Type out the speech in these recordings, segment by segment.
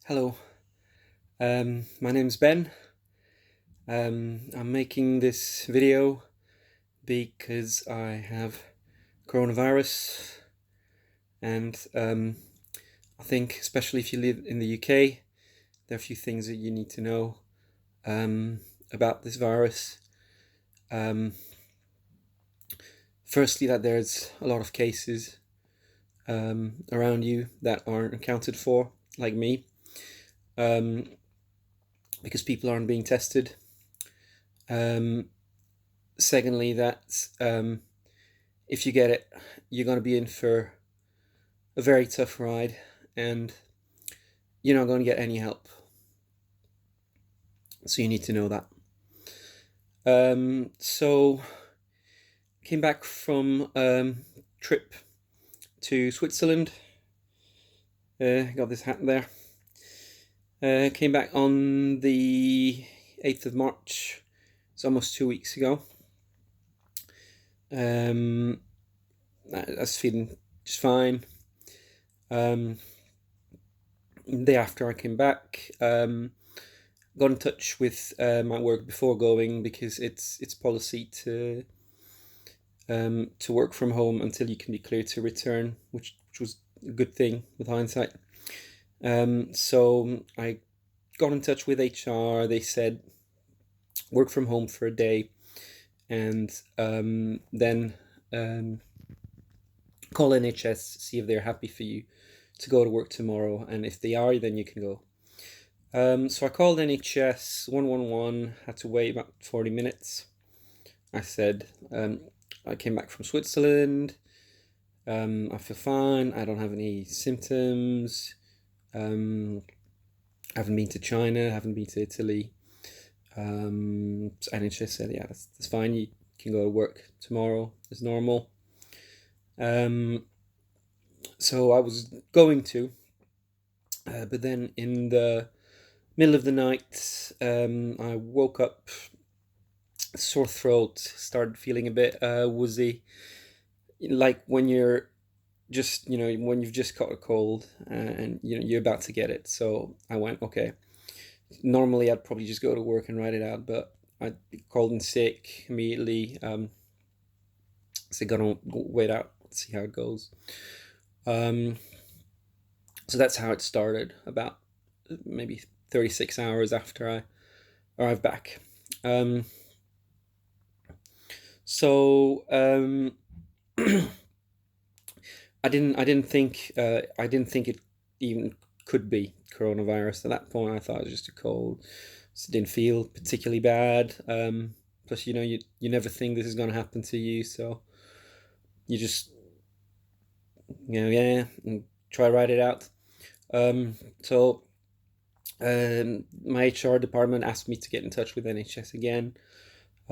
Hello, my name's Ben. I'm making this video because I have coronavirus, and I think, especially if you live in the UK, there are a few things that you need to know um, about this virus. Um, Firstly, that there's a lot of cases around you that aren't accounted for, like me, um, because people aren't being tested. Um, Secondly, that if you get it, you're going to be in for a very tough ride and you're not going to get any help. So you need to know that. So came back from trip to Switzerland. Got this hat there. Came back on the 8th of March. It's almost 2 weeks ago. I was feeling just fine. The day after I came back, got in touch with my work before going because it's policy to work from home until you can be cleared to return, which was a good thing with hindsight. So I got in touch with HR. They said work from home for a day, and then call NHS, see if they're happy for you to go to work tomorrow, and if they are, then you can go. So I called NHS 111, had to wait about 40 minutes. I said, I came back from Switzerland. I feel fine. I don't have any symptoms. Haven't been to China, haven't been to Italy. So NHS said, yeah, that's fine. You can go to work tomorrow as normal. So I was going to, but then in the middle of the night, I woke up, sore throat, started feeling a bit woozy, like when you're just when you've just caught a cold and you're about to get it. So I went, okay, normally I'd probably just go to work and write it out, but I called in sick immediately. So gonna wait out, see how it goes. um so that's how it started, about maybe 36 hours after I arrived back. um so I didn't think it even could be coronavirus at that point. I thought it was just a cold. So it didn't feel particularly bad. Plus, you never think this is going to happen to you, so you just yeah, and try to write it out. So my HR department asked me to get in touch with NHS again.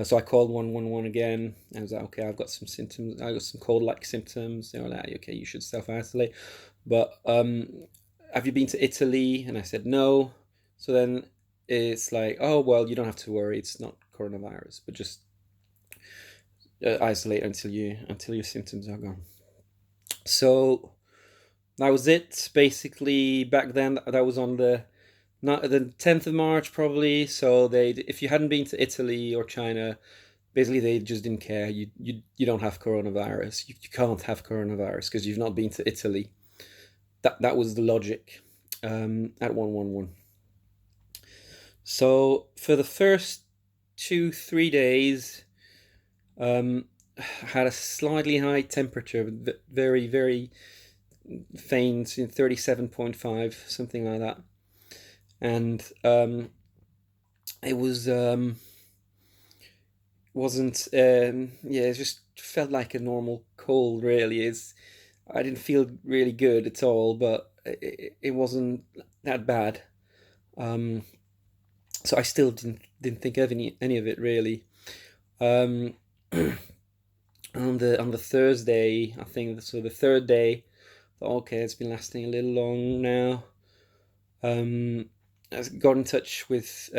So I called 111 again. I was like, okay, I've got some symptoms. I got some cold-like symptoms. They were like, okay, you should self-isolate. But have you been to Italy? And I said no. So then it's like, oh well, you don't have to worry. It's not coronavirus, but just isolate until your symptoms are gone. So that was it. Basically, back then that was on the not the 10th of March probably. So if you hadn't been to Italy or China, basically they just didn't care. You don't have coronavirus. You can't have coronavirus because you've not been to Italy. That was the logic at 111. So for the first 2 3 days, had a slightly high temperature, very very faint, 37.5, something like that, and it wasn't yeah, it just felt like a normal cold, really. I didn't feel really good at all, but it wasn't that bad. um so I still didn't think of any of it, really. um on the Thursday, I think, so the third day, thought, okay, it's been lasting a little long now. um I got in touch with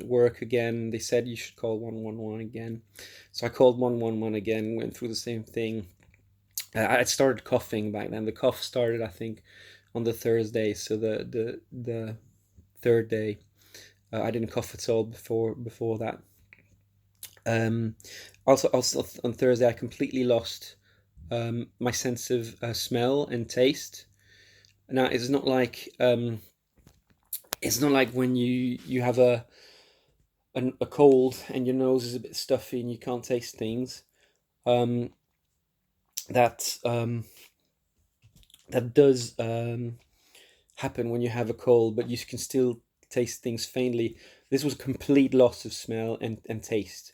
work again. They said you should call 111 again. So I called 111 again, went through the same thing. I had started coughing back then. The cough started, I think, on the Thursday. So the third day, I didn't cough at all before that. Um, also on Thursday, I completely lost my sense of smell and taste. Now it's not like when you have a cold and your nose is a bit stuffy and you can't taste things. Um, that that does happen when you have a cold, but you can still taste things faintly. This was a complete loss of smell and taste,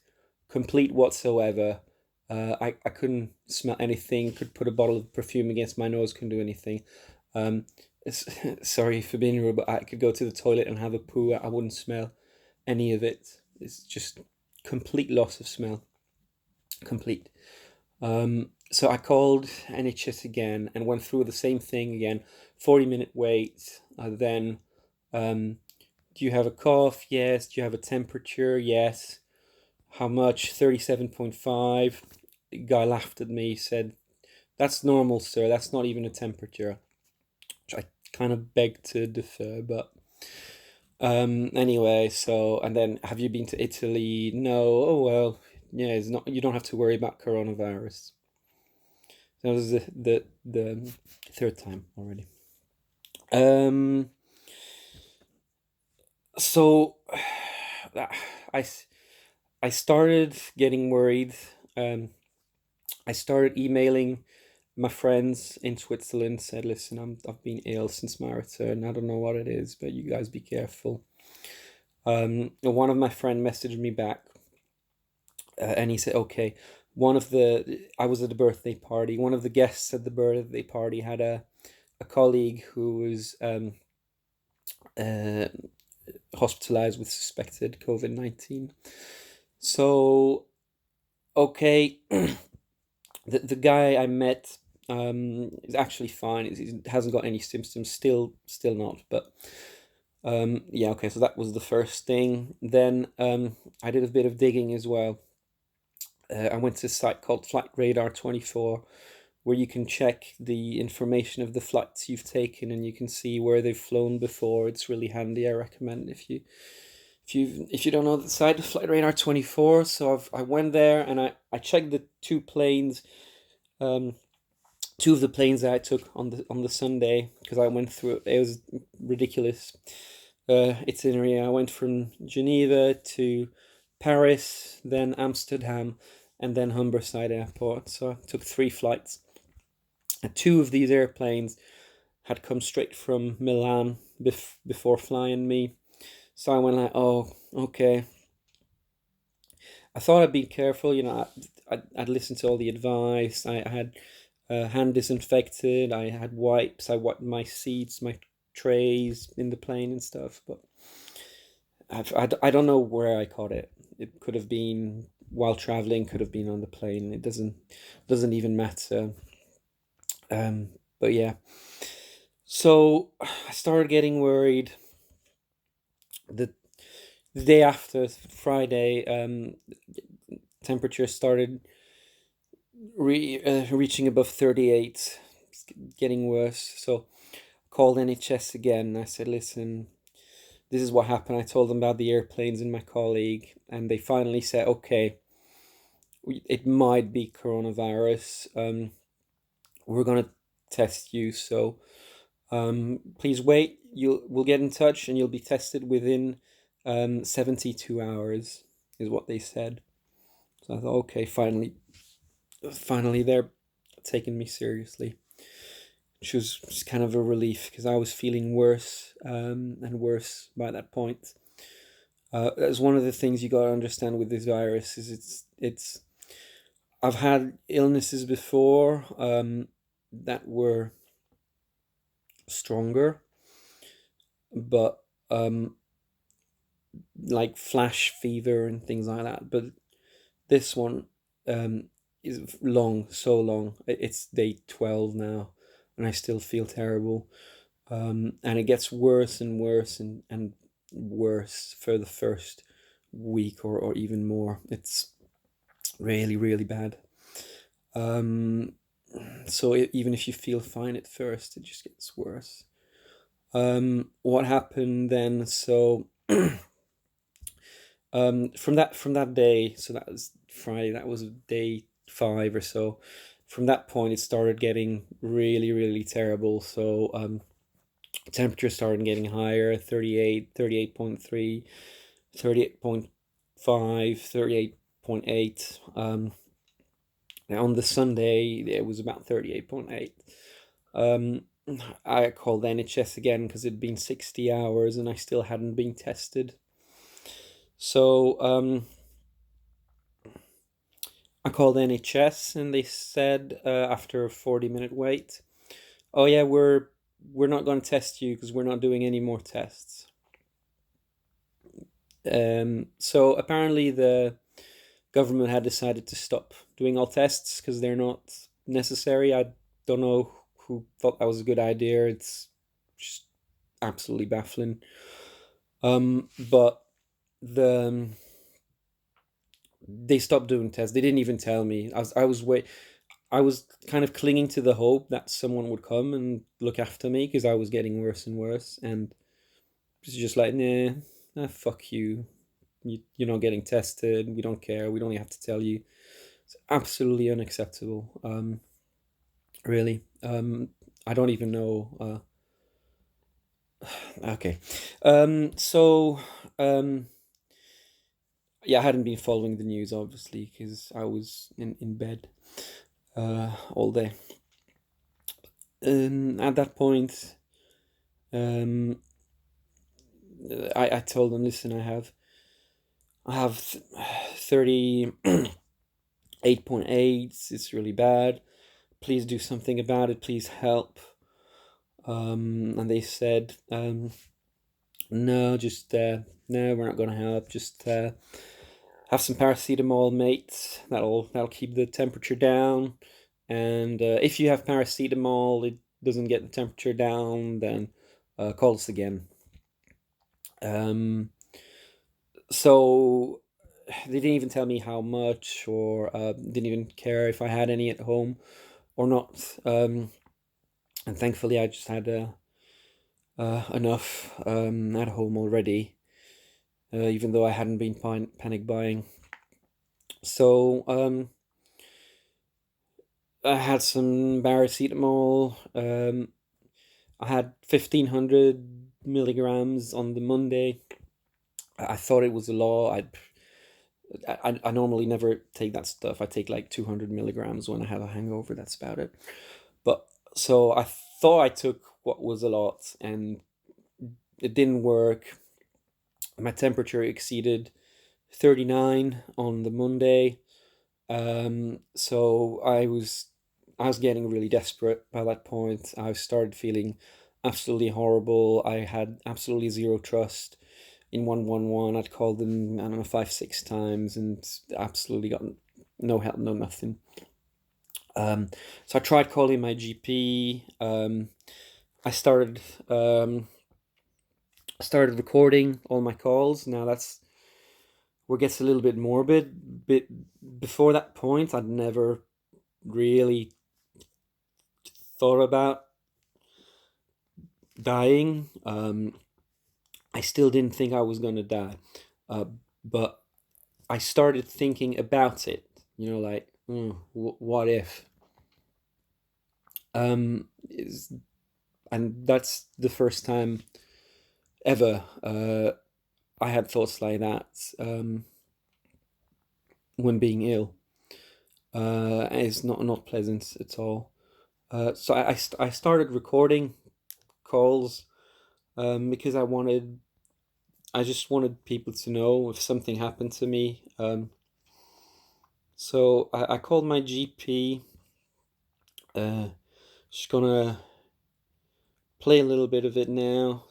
complete whatsoever. I couldn't smell anything. Could put a bottle of perfume against my nose. Couldn't do anything. Um, Sorry for being rude, but I could go to the toilet and have a poo. I wouldn't smell any of it. It's just complete loss of smell. Complete. So I called NHS again and went through the same thing again. 40-minute wait. Then, um, do you have a cough? Yes. Do you have a temperature? Yes. How much? 37.5. The guy laughed at me, said, "That's normal, sir. That's not even a temperature." Which I kind of begged to defer, but anyway, so and then have you been to Italy? No. Oh well, yeah, it's not. You don't have to worry about coronavirus. That was the third time already. Um, so I I started getting worried. Um, I started emailing my friends in Switzerland. Said, "Listen, I've been ill since my return. I don't know what it is, but you guys be careful." And one of my friend messaged me back, and he said, "Okay." I was at a birthday party. One of the guests at the birthday party had a colleague who was uh, hospitalized with suspected COVID-19. So, okay, the guy I met is actually fine. He hasn't got any symptoms. Still not. But yeah, okay. So that was the first thing. Then I did a bit of digging as well. I went to a site called Flight Radar 24, where you can check the information of the flights you've taken and you can see where they've flown before. It's really handy. I recommend if you don't know the site, Flight Radar 24. So I went there and I checked the um, two of the planes that I took on the Sunday because I went through it. It was ridiculous itinerary. I went from Geneva to Paris, then Amsterdam, and then Humberside Airport. So I took three flights. And two of these airplanes had come straight from Milan before flying me. So I went like, oh, okay. I thought I'd be careful, I'd listened to all the advice. I had hand disinfected. I had wipes. I wiped my seats, my trays in the plane and stuff. But I don't know where I caught it. It could have been while traveling. Could have been on the plane. It doesn't even matter. Um, but yeah. So I started getting worried. The the day after Friday, temperature started reaching above 38. It's getting worse. So called NHS again. I said, "Listen, this is what happened." I told them about the airplanes and my colleague, and they finally said, "Okay, it might be coronavirus. We're gonna test you. So please wait. We'll get in touch, and you'll be tested within 72 hours," is what they said. So I thought, okay, finally they're taking me seriously, which was just kind of a relief because I was feeling worse and worse by that point. That's one of the things you got to understand with this virus is it's. I've had illnesses before that were stronger, but like flash fever and things like that. But this one um, is long, so long. It's day 12 now, and I still feel terrible. And it gets worse and worse and worse for the first week or even more. It's really, really bad. Um, so even if you feel fine at first, it just gets worse. What happened then? So from that day, so that was Friday. That was day 5 or so. From that point, it started getting really, really terrible. So temperature started getting higher: 38, 38.3, 38.5, 38.8. Now on the Sunday, it was about 38.8. Um, I called NHS again because it'd been 60 hours and I still hadn't been tested. So I called NHS and they said after a 40-minute wait, "Oh yeah, we're not going to test you because we're not doing any more tests." So apparently the government had decided to stop doing all tests because they're not necessary. I don't know who thought that was a good idea. It's just absolutely baffling. But the they stopped doing tests. They didn't even tell me. I was kind of clinging to the hope that someone would come and look after me because I was getting worse and worse. And it's just like, nah, fuck you. You're not getting tested. We don't care. We don't have to tell you. It's absolutely unacceptable. Really. I don't even know. Okay. So, um, yeah, I hadn't been following the news obviously because I was in bed all day. At that point, um, I told them, listen, I have 38.8. It's really bad. Please do something about it. Please help. And they said, no, just no, we're not going to help. Just have some paracetamol, mate. That'll keep the temperature down. And if you have paracetamol, it doesn't get the temperature down, then call us again. Um, so they didn't even tell me how much, or didn't even care if I had any at home or not. And thankfully, I just had enough at home already, even though I hadn't been panic buying. So I had some paracetamol. I had 1,500 milligrams on the Monday. I thought it was a lot. I normally never take that stuff. I take like 200 milligrams when I have a hangover. That's about it. But so I thought I took what was a lot, and it didn't work. My temperature exceeded 39 on the Monday. So I was getting really desperate by that point. I started feeling absolutely horrible. I had absolutely zero trust in 111. I'd called them, I don't know, 5, 6 times and absolutely got no help, no nothing. So I tried calling my GP. I um, started recording all my calls. Now that's where it gets a little bit morbid. But before that point, I'd never really thought about dying. I still didn't think I was gonna die, uh, but I started thinking about it. Like, what if? Is And that's the first time ever I had thoughts like that when being ill. And it's not pleasant at all. So I started recording calls because I just wanted people to know if something happened to me. So I called my GP. Just gonna play a little bit of it now.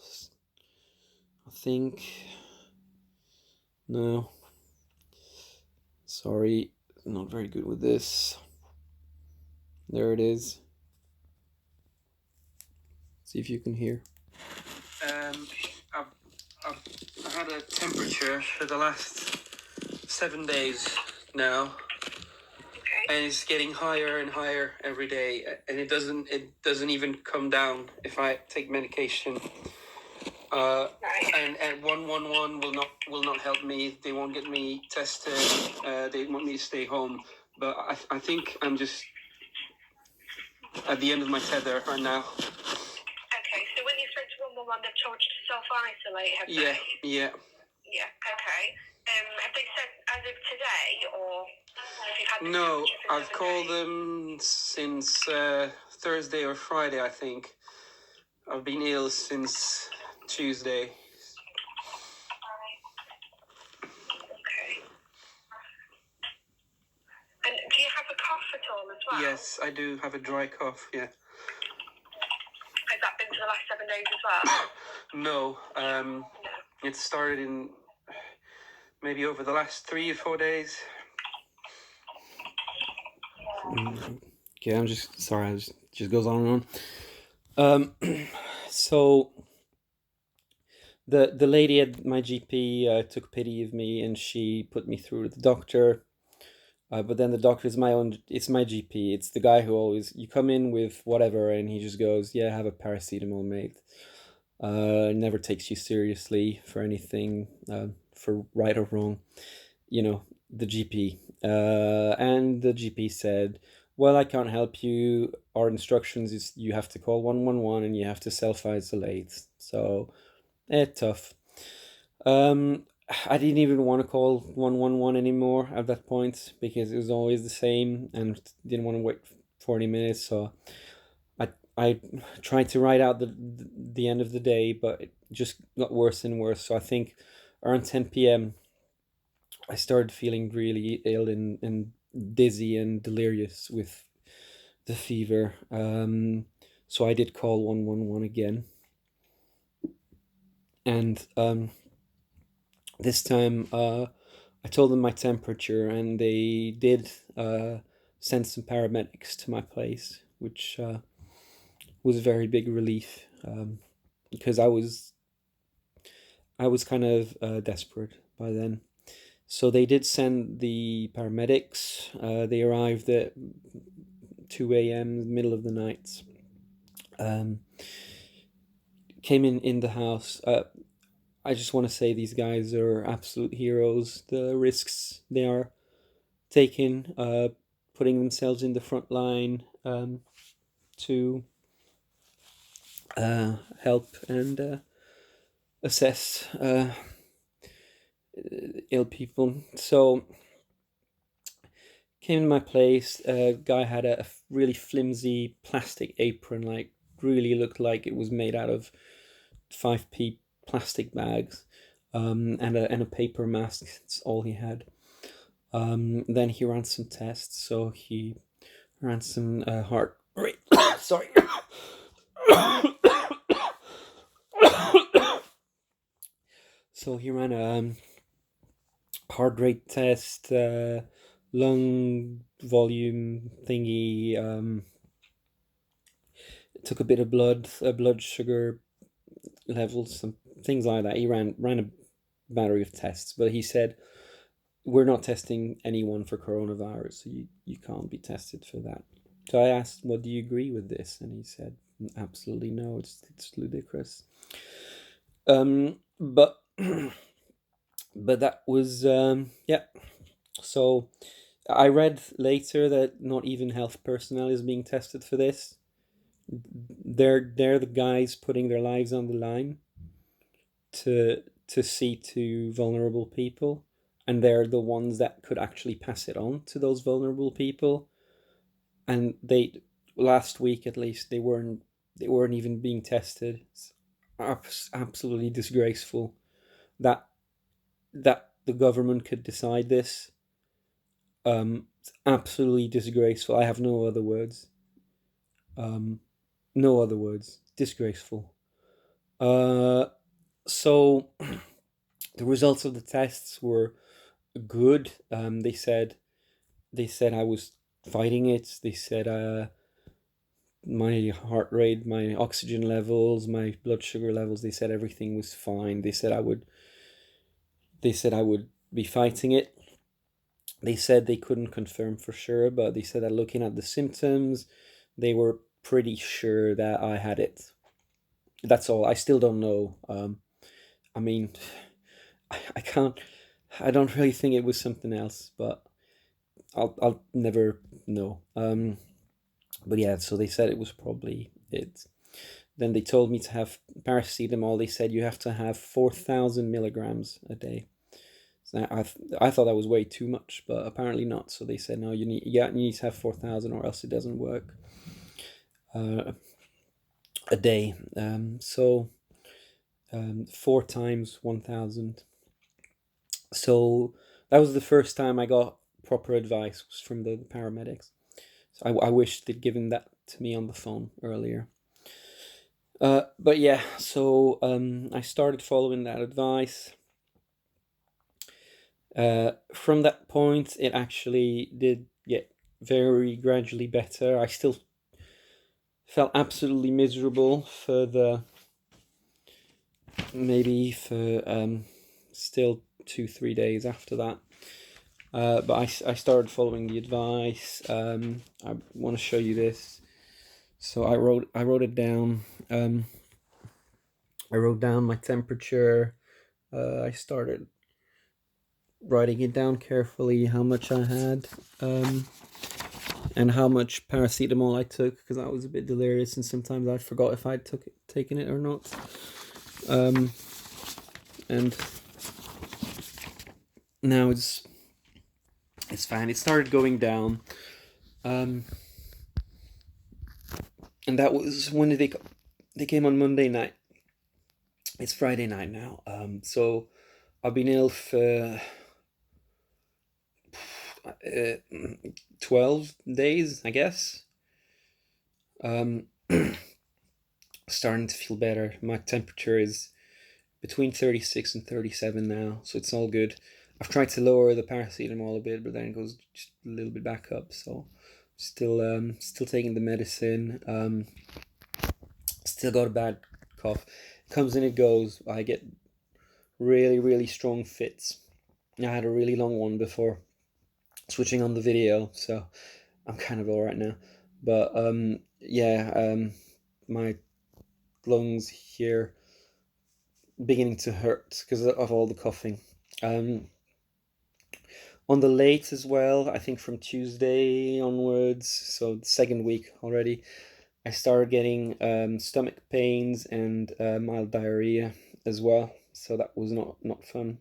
I think. No. Sorry, not very good with this. There it is. See if you can hear. Um, I've, I've had a temperature for the last 7 days now, and it's getting higher and higher every day, and it doesn't even come down if I take medication. And 111 will not help me. They won't get me tested. They want me to stay home. But I think I'm just at the end of my tether right now. Okay, so when you spoke to 111, they've told you to self-isolate, have Yeah, they? yeah. Yeah, okay. Have they said as of today, or have you had No, I've called them since Thursday or Friday, I think. I've been ill since Tuesday. Okay. And do you have a cough at all as well? Yes, I do have a dry cough, yeah. Has that been for the last 7 days as well? No, it started in maybe over the last 3 or 4 days. Okay, I'm just sorry. It just goes on and on. So the lady at my GP took pity of me and she put me through to the doctor. But then the doctor is my own. It's my GP. It's the guy who always you come in with whatever and he just goes, "Yeah, have a paracetamol, mate." Never takes you seriously for anything, for right or wrong. You know, the GP. And the GP said, well, I can't help you. Our instructions is you have to call 111 and you have to self isolate. So, tough. Um, I didn't even want to call 111 anymore at that point because it was always the same and didn't want to wait 40 minutes. So, I tried to write out the end of the day, but it just got worse and worse. So, I think around 10 p.m., I started feeling really ill and dizzy and delirious with the fever. So I did call 111 again. And this time I told them my temperature, and they did send some paramedics to my place, which was a very big relief because I was kind of desperate by then. So they did send the paramedics. They arrived at 2 a.m., middle of the night. Um, Came in the house. I just want to say these guys are absolute heroes. The risks they are taking, putting themselves in the front line to help and assess ill people. So came to my place. Guy had a really flimsy plastic apron, like really looked like it was made out of 5p plastic bags, and a paper mask. That's all he had. Then he ran some tests. So he ran some heart rate. Sorry. So he ran a heart rate test, lung volume thingy. Took a bit of blood sugar levels, some things like that. He ran a battery of tests, but he said we're not testing anyone for coronavirus, so you can't be tested for that. So I asked, well, do you agree with this? And he said, absolutely no, it's ludicrous. But but that was yeah. So I read later that not even health personnel is being tested for this. They're the guys putting their lives on the line to see to vulnerable people, and they're the ones that could actually pass it on to those vulnerable people. And they last week at least they weren't even being tested. It's absolutely disgraceful that the government could decide this. It's absolutely disgraceful. I have no other words. Um, no other words. Disgraceful. Uh, so the results of the tests were good. They said I was fighting it. They said my heart rate, my oxygen levels, my blood sugar levels. They said everything was fine. They said I would. They said I would be fighting it. They said they couldn't confirm for sure, but they said that looking at the symptoms, they were pretty sure that I had it. That's all. I still don't know. I mean, I can't. I don't really think it was something else, but I'll never know. But yeah, so they said it was probably it. Then they told me to have paracetamol. They said you have to have 4,000 milligrams a day. So I thought that was way too much, but apparently not. So they said no, you need to have 4,000 or else it doesn't work a day. Four times 1,000. So that was the first time I got proper advice was from the paramedics. So I wish they'd given that to me on the phone earlier. But yeah, so I started following that advice. From that point, it actually did get very gradually better. I still felt absolutely miserable for the maybe for still 2 3 days after that. But I started following the advice. I want to show you this. So I wrote it down. I wrote down my temperature. I started writing it down carefully how much I had, and how much paracetamol I took because I was a bit delirious and sometimes I forgot if I'd taken it or not. Um, and now it's fine. It started going down, um, and that was when they came on Monday night. It's Friday night now. So I've been ill for 12 days, I guess. Um, Starting to feel better. My temperature is between 36 and 37 now, so it's all good. I've tried to lower the paracetamol a bit, but then it goes just a little bit back up. So still taking the medicine. Still got a bad cough. It comes and it goes. I get really really strong fits. I had a really long one before switching on the video, so I'm kind of all right now. But yeah, my lungs here beginning to hurt because of all the coughing. Um, on the late as well, I think from Tuesday onwards, so the second week already, I started getting stomach pains and mild diarrhea as well. So that was not fun.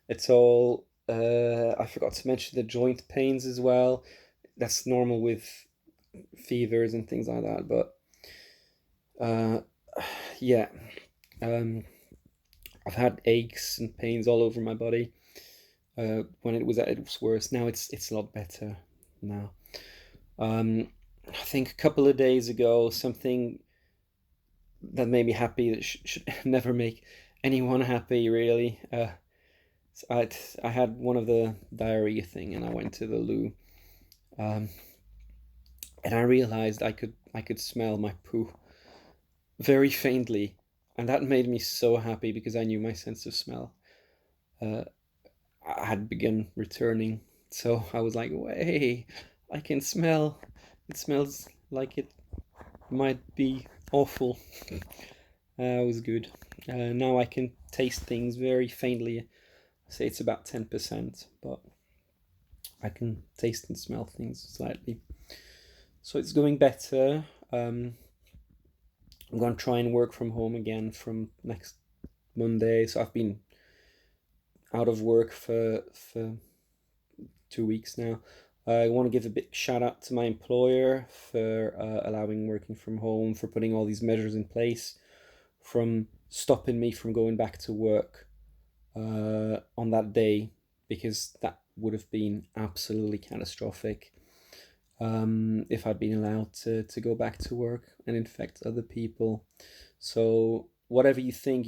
It's all. I forgot to mention the joint pains as well. That's normal with fevers and things like that. But uh, yeah, um, I've had aches and pains all over my body. When it was at its worst, now it's a lot better now. I think a couple of days ago, something that made me happy that should never make anyone happy really. So I had one of the diarrhea thing, and I went to the loo, um, and I realized I could smell my poo very faintly, and that made me so happy because I knew my sense of smell uh, had begun returning. So I was like, "Hey, I can smell. It smells like it might be awful." It was good. Now I can taste things very faintly. I say it's about 10%, but I can taste and smell things slightly. So it's going better. I'm going to try and work from home again from next Monday. So I've been out of work for 2 weeks now. I want to give a big shout out to my employer for allowing working from home, for putting all these measures in place, from stopping me from going back to work on that day, because that would have been absolutely catastrophic if I'd been allowed to go back to work and infect other people. So, whatever you think,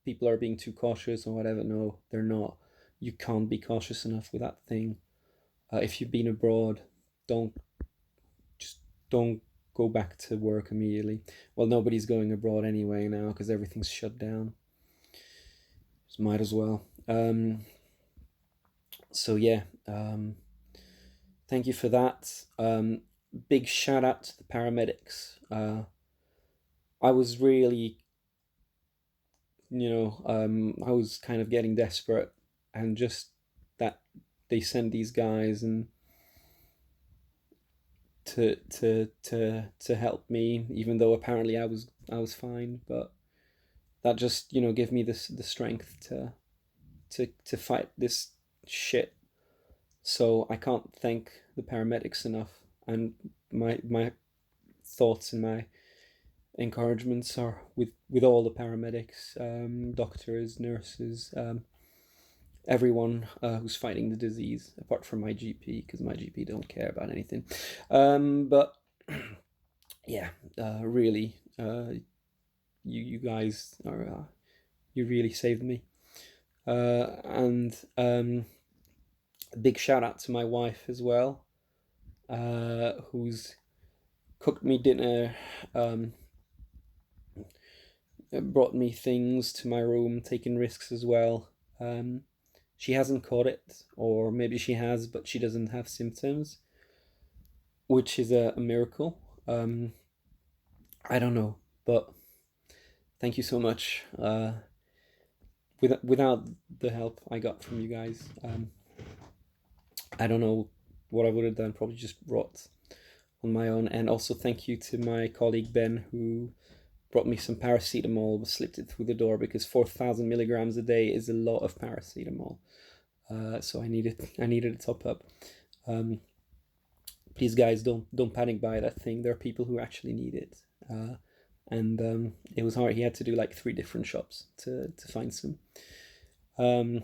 people are being too cautious or whatever, no, they're not. You can't be cautious enough with that thing. If you've been abroad, don't just don't go back to work immediately. Well, nobody's going abroad anyway now because everything's shut down. Just might as well. So yeah, thank you for that. Big shout out to the paramedics. I was really I was kind of getting desperate, and just that they sent these guys and to help me, even though apparently I was fine, but that just gave me the strength to fight this shit. So I can't thank the paramedics enough, and my thoughts and my encouragements are with all the paramedics, doctors, nurses, everyone who's fighting the disease, apart from my GP, because my GP don't care about anything. But yeah, really, you guys are you really saved me. And a big shout out to my wife as well, who's cooked me dinner, um, brought me things to my room, taken risks as well. She hasn't caught it, or maybe she has, but she doesn't have symptoms, which is a miracle. I don't know, but thank you so much. Without the help I got from you guys, I don't know what I would have done. Probably just rot on my own. And also thank you to my colleague Ben, who brought me some paracetamol, slipped it through the door, because 4,000 milligrams a day is a lot of paracetamol. So I needed a top up. Um, Please, guys, don't panic buy that thing. There are people who actually need it. And it was hard. He had to do like 3 different shops to find some. Um,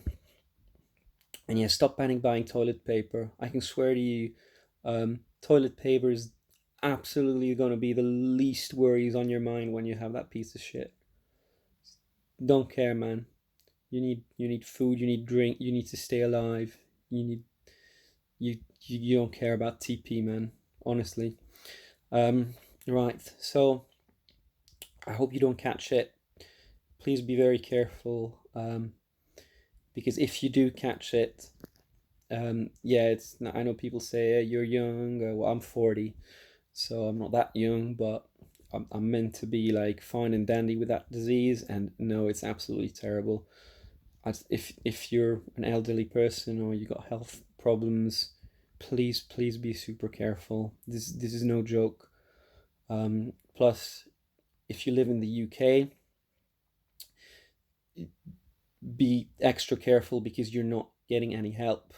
and yeah, stop panic buying toilet paper. I can swear to you, toilet paper is absolutely going to be the least worries on your mind when you have that piece of shit. Don't care, man. You need food. You need drink. You need to stay alive. You don't care about TP, man. Honestly. Um, right. So I hope you don't catch it. Please be very careful. Because if you do catch it, yeah, it's. I know people say you're young. Well, I'm 40, so I'm not that young, but I'm meant to be like fine and dandy with that disease. And no, it's absolutely terrible. If you're an elderly person or you got health problems, please be super careful. This is no joke. Plus, if you live in the UK, be extra careful because you're not getting any help.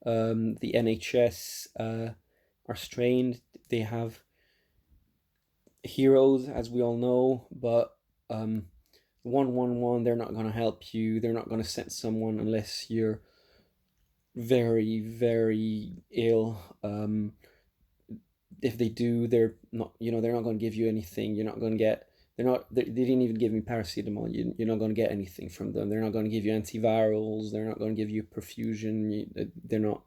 The NHS are strained. They have heroes, as we all know, but 111, they're not going to help you. They're not going to send someone unless you're very, very ill. If they do, they're not going to give you anything. You're not going to get. They didn't even give me paracetamol. You're not going to get anything from them. They're not going to give you antivirals. They're not going to give you perfusion. They're not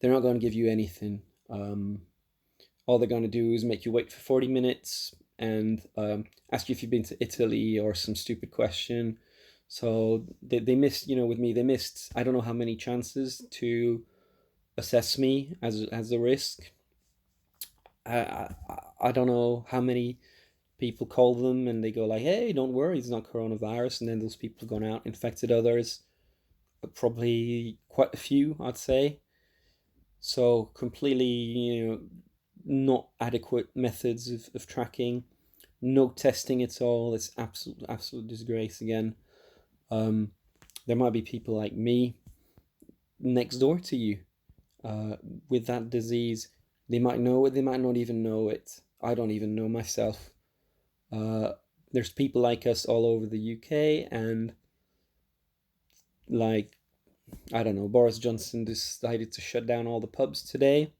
going to give you anything. All they're going to do is make you wait for 40 minutes and ask you if you've been to Italy or some stupid question. So they missed, with me, they missed, I don't know how many chances to assess me as a risk. I don't know how many people call them and they go like, hey, don't worry, it's not coronavirus. And then those people have gone out, infected others, probably quite a few, I'd say. So completely, not adequate methods of tracking, no testing at all. It's absolute disgrace again. Um, there might be people like me next door to you uh, with that disease. They might know it, they might not even know it. I don't even know myself. Uh, there's people like us all over the UK, and like, I don't know, Boris Johnson decided to shut down all the pubs today.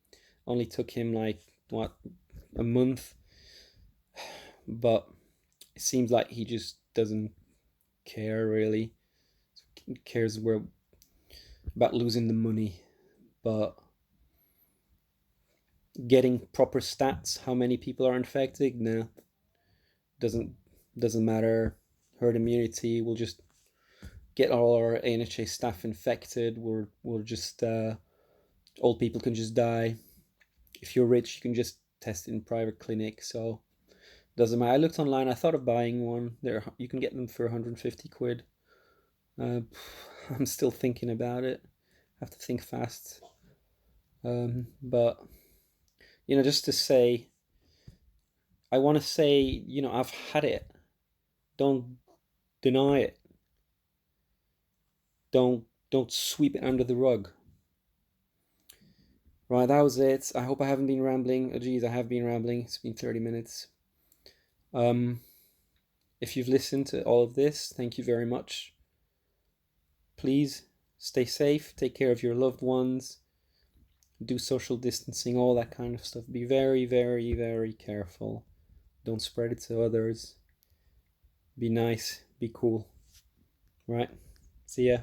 Only took him like, what, a month, but it seems like he just doesn't care really. He cares about losing the money, but getting proper stats, how many people are infected, no, doesn't doesn't matter. Herd immunity will just get all our ANHA staff infected. We're just old people can just die. If you're rich, you can just test in private clinic. So Doesn't matter. I looked online. I thought of buying one. There, you can get them for 150 quid. Uh, I'm still thinking about it. I have to think fast. But just to say, I want to say, I've had it. Don't deny it. Don't sweep it under the rug. Right, that was it. I hope I haven't been rambling. Oh, geez, I have been rambling. It's been 30 minutes. Um, if you've listened to all of this, thank you very much. Please stay safe, take care of your loved ones, do social distancing, all that kind of stuff. Be very, very, very careful. Don't spread it to others. Be nice, be cool. Right? See ya.